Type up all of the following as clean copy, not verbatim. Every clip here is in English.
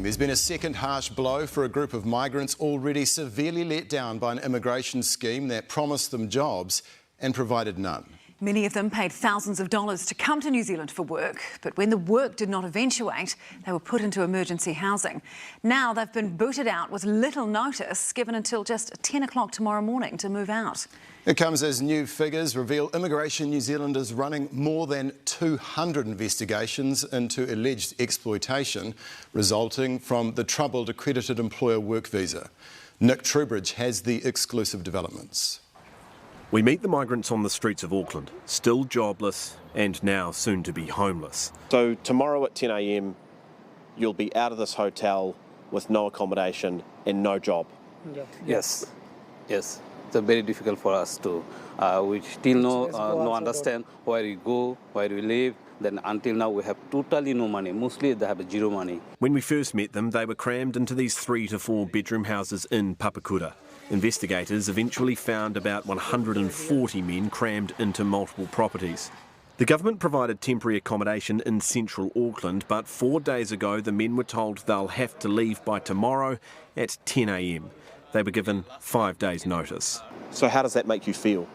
There's been a second harsh blow for a group of migrants already severely let down by an immigration scheme that promised them jobs and provided none. Many of them paid thousands of dollars to come to New Zealand for work, but when the work did not eventuate, they were put into emergency housing. Now they've been booted out with little notice, given until just 10 o'clock tomorrow morning to move out. It comes as new figures reveal Immigration New Zealand is running more than 200 investigations into alleged exploitation resulting from the troubled accredited employer work visa. Nick Trubridge has the exclusive developments. We meet the migrants on the streets of Auckland, still jobless and now soon to be homeless. So tomorrow at 10 a.m, you'll be out of this hotel with no accommodation and no job. Yes. It's very difficult for us to. We still no understand where we go, where we live. Then until now we have totally no money. Mostly they have zero money. When we first met them, they were crammed into these 3 to 4 bedroom houses in Papakura. Investigators eventually found about 140 men crammed into multiple properties. The government provided temporary accommodation in central Auckland, but 4 days ago the men were told they'll have to leave by tomorrow at 10 a.m. They were given 5 days' notice. So how does that make you feel?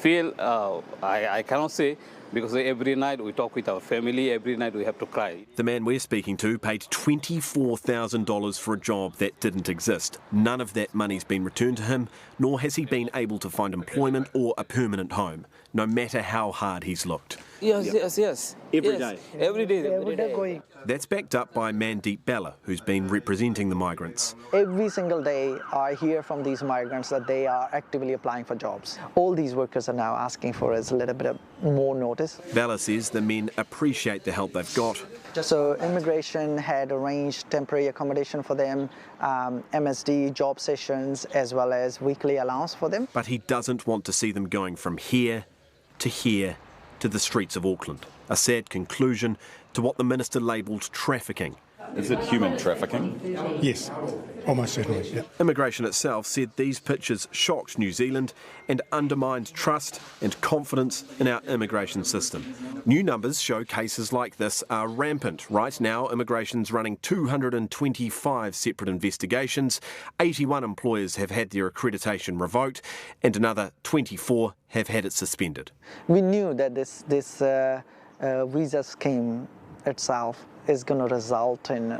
I cannot say, because every night we talk with our family, every night we have to cry. The man we're speaking to paid $24,000 for a job that didn't exist. None of that money's been returned to him, nor has he been able to find employment or a permanent home, no matter how hard he's looked. Yes. Every day? Every day. That's backed up by Mandeep Bella, who's been representing the migrants. Every single day I hear from these migrants that they are actively applying for jobs. All these workers are now asking for is a little bit of more notice. Bella says the men appreciate the help they've got. So immigration had arranged temporary accommodation for them, MSD job sessions, as well as weekly allowance for them. But he doesn't want to see them going from here to the streets of Auckland. A sad conclusion to what the minister labelled trafficking. Is it human trafficking? Yes, almost certainly. Yeah. Immigration itself said these pictures shocked New Zealand and undermined trust and confidence in our immigration system. New numbers show cases like this are rampant. Right now, immigration's running 225 separate investigations, 81 employers have had their accreditation revoked, and another 24 have had it suspended. We knew that this visa scheme itself is going to result in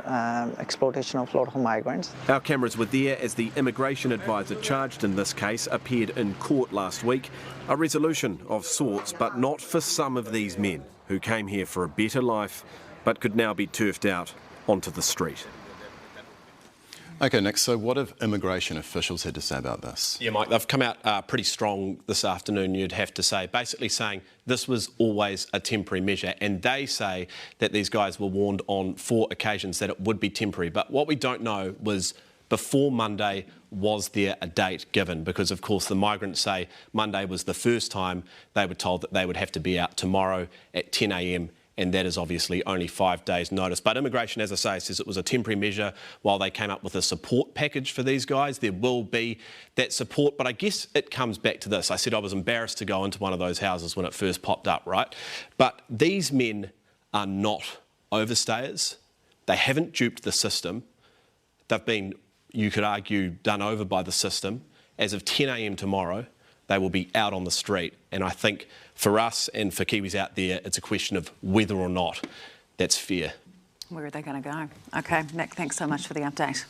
exploitation of a lot of migrants. Our cameras were there as the immigration advisor charged in this case appeared in court last week. A resolution of sorts, but not for some of these men who came here for a better life but could now be turfed out onto the street. OK, Nick, so what have immigration officials had to say about this? Yeah, Mike, they've come out pretty strong this afternoon, you'd have to say, basically saying this was always a temporary measure, and they say that these guys were warned on 4 occasions that it would be temporary. But what we don't know was, before Monday, was there a date given? Because, of course, the migrants say Monday was the first time they were told that they would have to be out tomorrow at 10 a.m, and that is obviously only 5 days' notice. But immigration, as I say, says it was a temporary measure while they came up with a support package for these guys. There will be that support, but I guess it comes back to this. I said I was embarrassed to go into one of those houses when it first popped up, right? But these men are not overstayers. They haven't duped the system. They've been, you could argue, done over by the system. As of 10 a.m. tomorrow, they will be out on the street. And I think for us and for Kiwis out there, it's a question of whether or not that's fair. Where are they going to go? OK, Nick, thanks so much for the update.